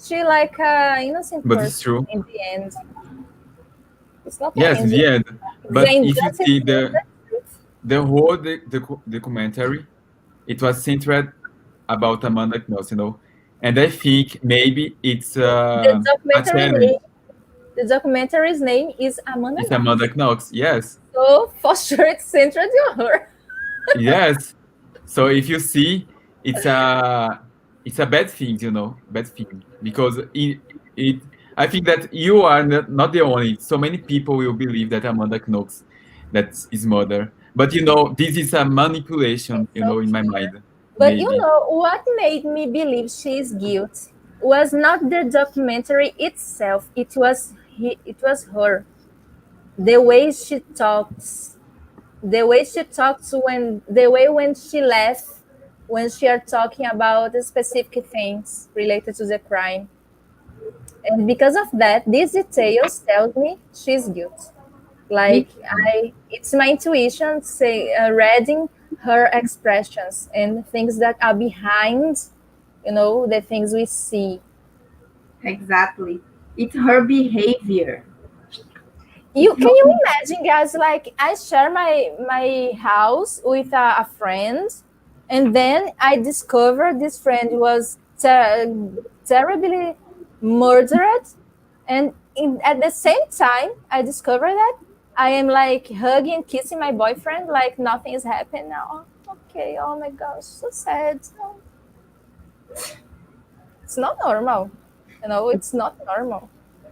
she like a innocent but it's person true. in the end. It's not an Yes, in the injustice. end. The But if you injustice see is the truth. the whole documentary, it was centered about Amanda Knox, you know, and I think maybe it's The a documentary challenge. name, the documentary's name is Amanda It's Knox. Amanda Knox, yes, So for sure it's centered on her. yes. So if you see, it's a bad thing, you know, bad thing because it I think that you are not the only. So many people will believe that Amanda Knox that's his mother, but you know, this is a manipulation, It's you so know, in my clear. mind, But you maybe. know what made me believe she is guilty was not the documentary itself. It was her. The way she talks, the way when she left, when she are talking about the specific things related to the crime, and because of that these details tells me she's guilty. Me Like too. it's my intuition say reading her expressions and things that are behind, the things we see. Exactly. It's her behavior. It's You her. can you imagine, guys, like I share my house with a friend, and then I discovered this friend was terribly murdered, and at the same time I discovered that I am like hugging and kissing my boyfriend like nothing is happening now. Okay, oh my gosh, so sad. No, it's not normal. It's not normal.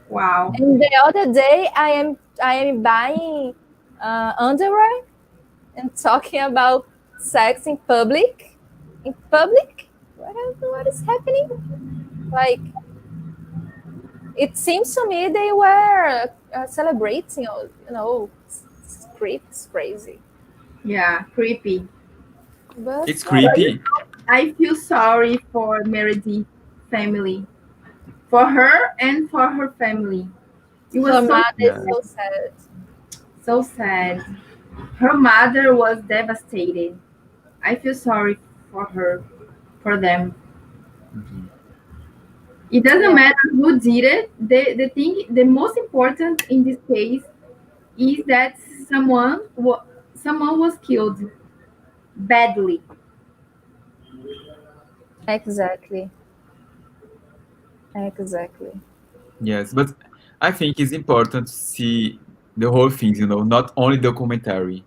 Wow. And the other day, I am buying underwear and talking about sex in public. In public, what is happening? Like it seems to me they were celebrating. It's crazy. Yeah, creepy. But It's well, But creepy. I feel sorry for Meredith family, for her and for her family. It her was so mother is Yeah. so sad. so sad. Her mother was devastated. I feel sorry for her, for them. Mhm. It doesn't Yeah, matter who did it. The thing, the most important in this case is that someone was killed badly. exactly. Exactly. Yes, but I think it's important to see the whole things, not only documentary.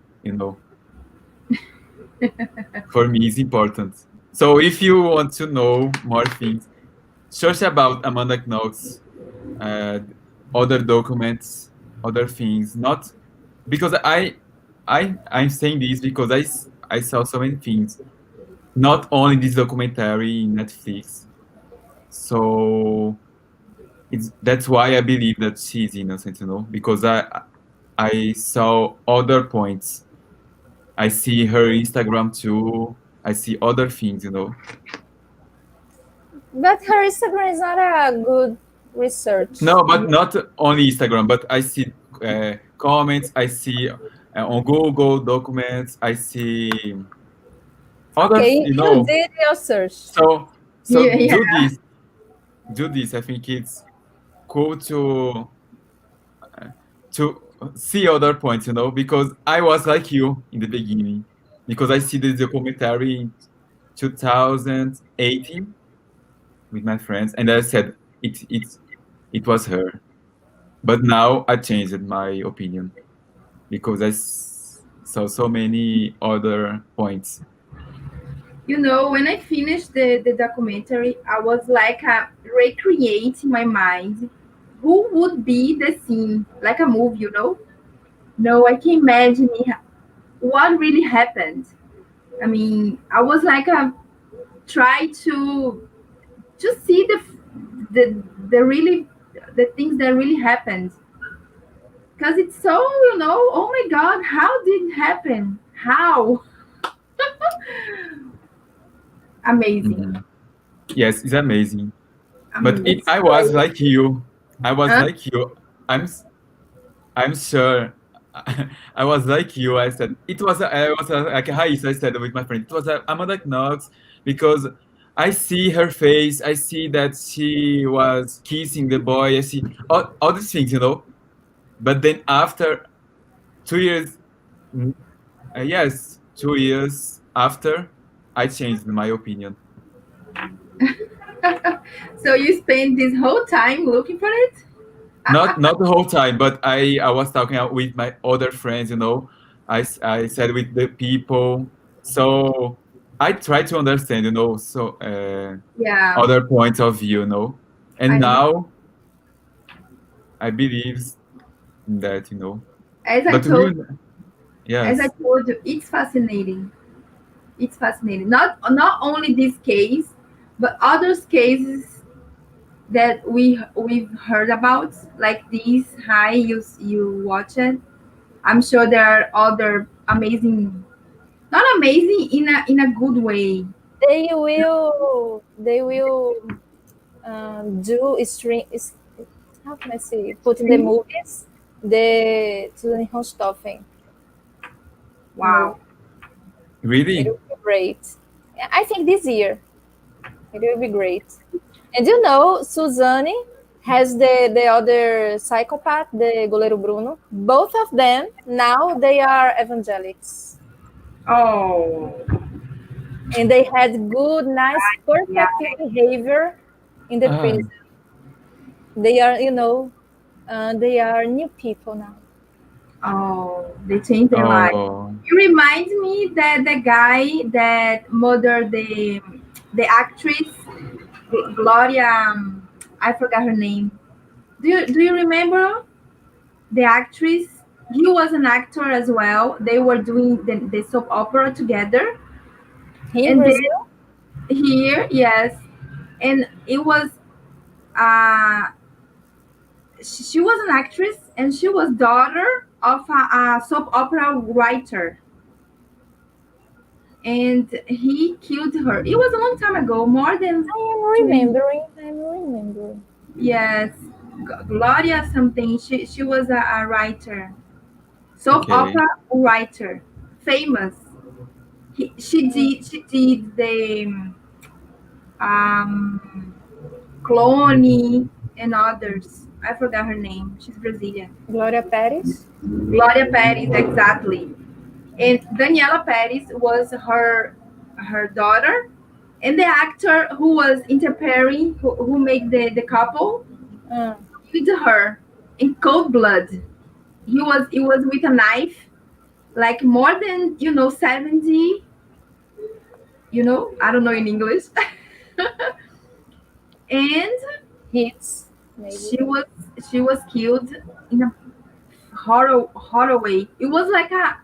For me, it's important. So if you want to know more things, search about Amanda Knox, uh, other documents, other things. Not because I'm saying this because I saw so many things. Not only this documentary in Netflix. So that's why I believe that she's innocent, because I saw other points. I see her Instagram too. I see other things. But her Instagram is not a good research. No, but not only Instagram, but I see comments. I see on Google documents. I see other, Okay, you you know. did your search. So Yeah, yeah. do this. I think it's cool to see other points, because I was like you in the beginning, because I see the documentary in 2018 with my friends, and I said it was her. But now I changed my opinion because saw so many other points. When I finished the documentary, I was like recreate in my mind who would be the scene, like a movie. No, I can imagine what really happened. I mean, I was like try to see the really the things that really happened because it's so oh my god, how did it happen? How amazing, Mhm. Yes, it's amazing. But amazing. I was like you. I was Huh? like you. I'm s- I'm sure. I was like you. I said it was. I was like Raíssa. I said with my friend. It was Amanda Knox because I see her face. I see that she was kissing the boy. I see all these things. But then after 2 years, mm, yes, 2 years after, I changed my opinion. So you spent this whole time looking for it? Not the whole time, but I was talking out with my other friends. I said with the people, so I try to understand, so Yeah, other points of view. And I know. now I believe in that. As I But told, as I yes. told you, it's fascinating. It's fascinating. Not only this case, but other cases that we've heard about, like this. Hi, you watch it. I'm sure there are other amazing, not amazing in a good way. They will do stream is how can I say put in the Stream. movies the to the Hohenstaufen movie. Wow. It Really? will be great. Yeah, I think this year it will be great. And you know, Suzanne has the other psychopath, the Goleiro Bruno. Both of them now they are evangelics, Oh, and they had good, nice, yeah. perfect behavior in the Ah, prison. They are, they are new people now. Oh, they changed their life. oh, You remind me that the guy that murdered the actress Gloria. I forgot her name. Do you remember the actress? He was an actor as well. They were doing the soap opera together, In and then Brazil, here, yes, and it was uh she was an actress and she was daughter of a soap opera writer. and he killed her. It was a long time ago, more than I am 20. remembering. I'm remembering. Yes, Gloria something. She was a writer, soap Okay. opera writer, famous. She did the um, Clone and others. I forgot her name. She's Brazilian. Gloria Pérez. Gloria Perez, exactly. And Daniela Perez was her daughter, and the actor who was Inter Perry, who made the couple, Mm. killed her in cold blood. He was with a knife, like more than 70. I don't know in English. And Hits, maybe. she was killed in a horror way. It was like a,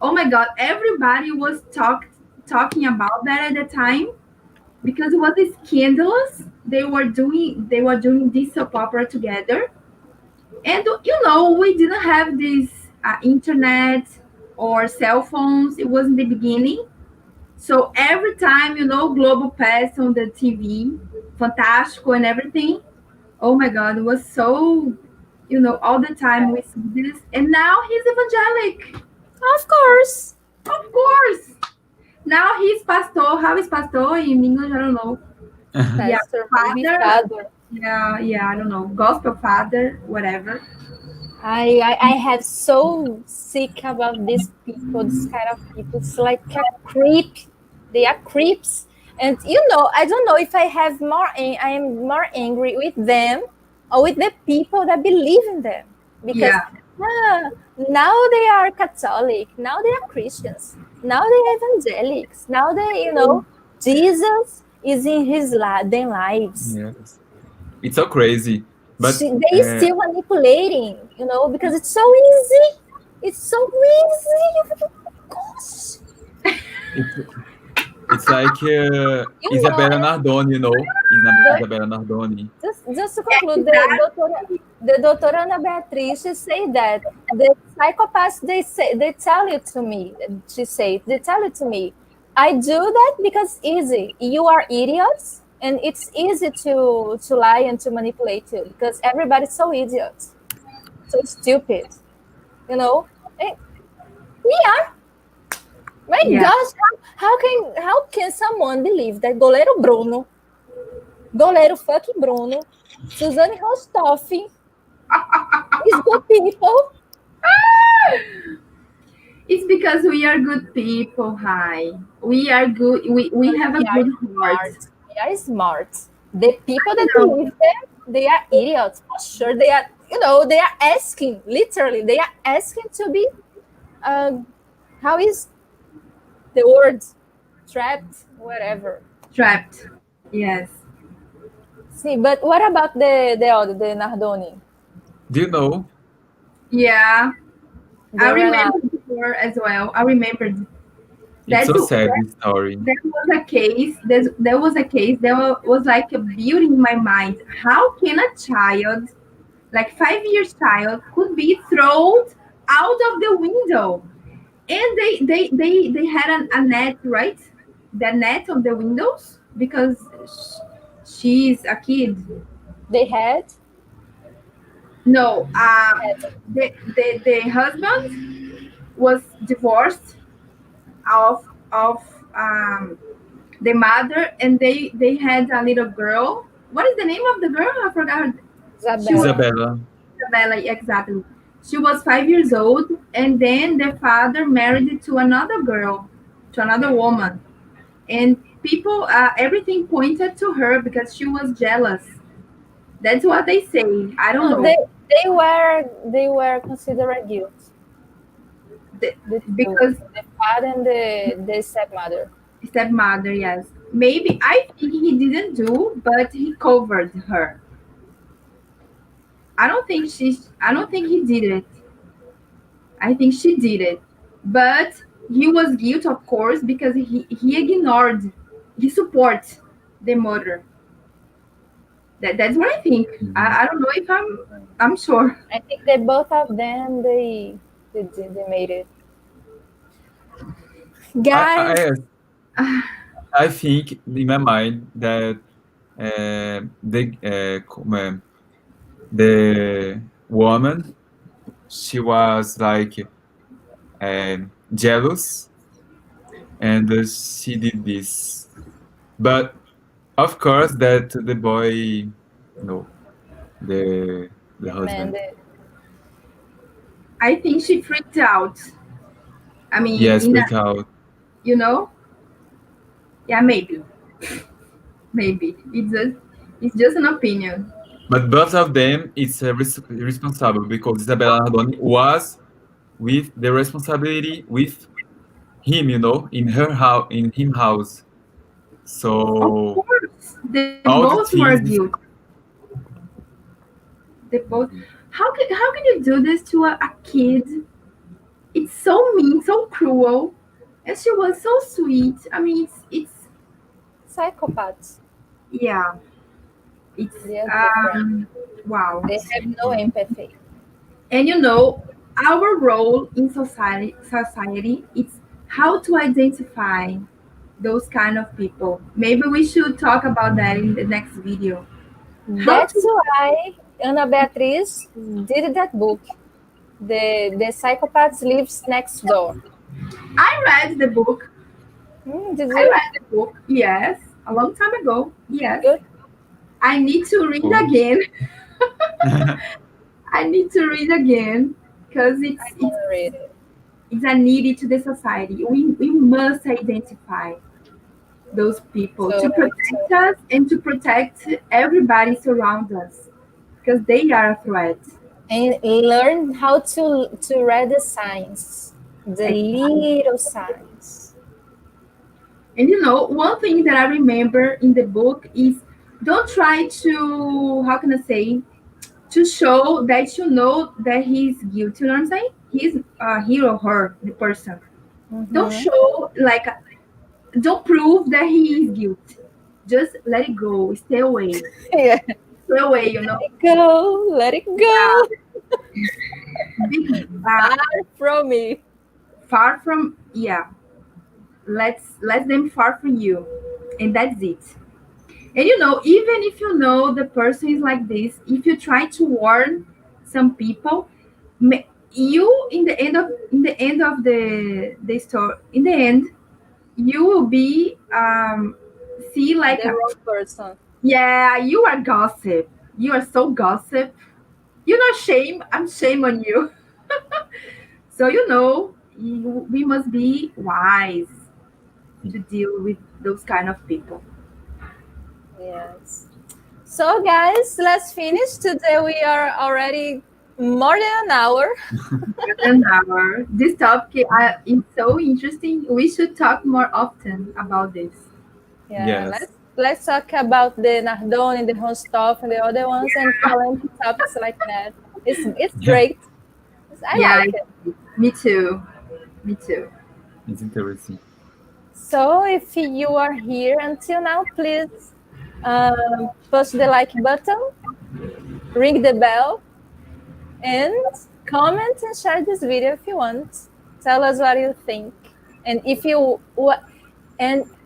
oh my god, everybody was talking about that at the time because it was scandalous. They were doing this soap opera together, and we didn't have this internet or cell phones. It was in the beginning, so every time Global passed on the TV, Fantástico and everything. Oh my god, it was so all the time we see this, and now he's evangelic, Of course. of course. Now he's pastor. How is pastor in English? I don't know. Yeah, Pastor, maybe father. father. Yeah, I don't know. Gospel father, whatever. I have so sick about these people, this kind of people. It's like a creep. They are creeps. And I don't know if I am more angry with them or with the people that believe in them. Because Yeah, now they are Catholic, now they are Christians, now they are evangelics, now Jesus is in their lives. Yes. It's so crazy. But They still manipulating, because it's so easy. It's so easy. Gosh. it's it's like You know, Isabella Nardoni, the, Isabella Nardoni. just to conclude, the Dr. Ana Beatriz, she said that the psychopaths, they tell it to me. She said, they tell it to me. I do that because easy. You are idiots, and it's easy to lie and to manipulate you because everybody's so idiot, so stupid. And we are. My Yeah. gosh, how can someone believe that goleiro fucking Bruno, Suzanne Rostoff is good people? It's because we are good people. Hi, we are good. We have a We are good heart. smart. We are smart. The people that know. believe them, they are idiots for sure. They are, they are asking, literally, they are asking to be, how is the word, trapped, whatever. Trapped. Yes. See, but what about the other, the Nardoni? Do you know? Yeah, They I were like, remember before as well. I remembered It's that so sad, this story. there was a case. There was a case. There was like a beauty in my mind. How can a child, like 5 years child, could be thrown out of the window? And they had a net, right? The net on the windows because she's a kid. they had, No, the husband was divorced of the mother, and they had a little girl. What is the name of the girl? I forgot. She was Isabella. Isabella. Isabella, exactly. She was 5 years old, and then the father married to another girl, to another woman, and people, everything pointed to her because she was jealous. That's what they say. I don't No, know. they were considered guilt. The- The two, because the father and the stepmother. stepmother, yes. Maybe I think he didn't do, but he covered her. I don't think he did it. I think she did it. But he was guilty, of course, because he ignored, he supports the murder. That's what I think. Mhm. I don't know if I'm sure. I think that both of them they made it. Guys, I think in my mind that the woman, she was like jealous, and she did this. But of course, that the boy, no, the man, husband. I think she freaked out. I mean, Yes, freak out. you know, yeah, maybe, maybe it's just an opinion. But both of them, it's responsible because Isabella Nardoni was with the responsibility with him, in her house, in him house. Of So course, they all the both were things. guilty. They both. How can you do this to a kid? It's so mean, so cruel, and she was so sweet. I mean, it's psychopaths. yeah, it's They are different. wow. They have no empathy. And our role in society is how to identify those kind of people. Maybe we should talk about that in the next video. How That's to why Ana Beatriz did that book. The Psychopaths Lives Next Door. I read the book. Did I you? read the book, yes, a long time ago. Yes. Good. I need to read Cool. again. I need to read again because Read it. it's a need to the society. We must identify those people to protect us and to protect everybody surround us because they are a threat. And learn how to read the signs, the little signs. And one thing that I remember in the book is don't try to, how can I say, to show that that he's guilty. You know what I'm saying? He's he or her, the person. Don't show don't prove that he is guilty. Just let it go. Stay away. Yeah. Stay away. Let it go. Far from me. Far from let them far from you, and that's it. And even if the person is like this, if you try to warn some people, you in the end of the story, in the end, you will be see like the wrong person. Yeah, you are gossip. You are so gossip. Shame. I'm shame on you. So we must be wise to deal with those kind of people. Yes. So guys, let's finish. Today we are already more than an hour. This topic is so interesting. We should talk more often about this. Yeah. Yes. Let's talk about the Nardoni, the Rostov, and the other ones, and current topics like that. It's great. I like it. Me too. It's interesting. So if you are here until now, please push the like button, ring the bell, and comment and share this video if you want. Tell us what you think, and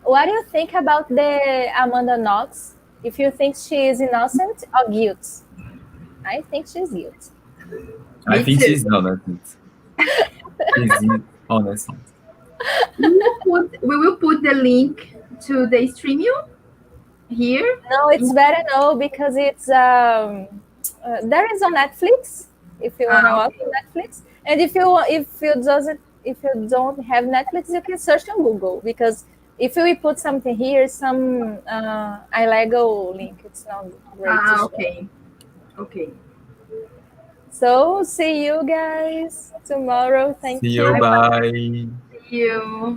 what do you think about the Amanda Knox? If you think she is innocent or guilty? I think she's guilty. I think she's not innocent. She's innocent. We will put the link to the streaming here. No, it's better no because it's there is on Netflix if you want to watch on Netflix, and if you don't have Netflix, you can search on Google, because if we put something here, some illegal link, it's not great. Okay. So see you guys tomorrow. Thank you. See you. Bye. See you.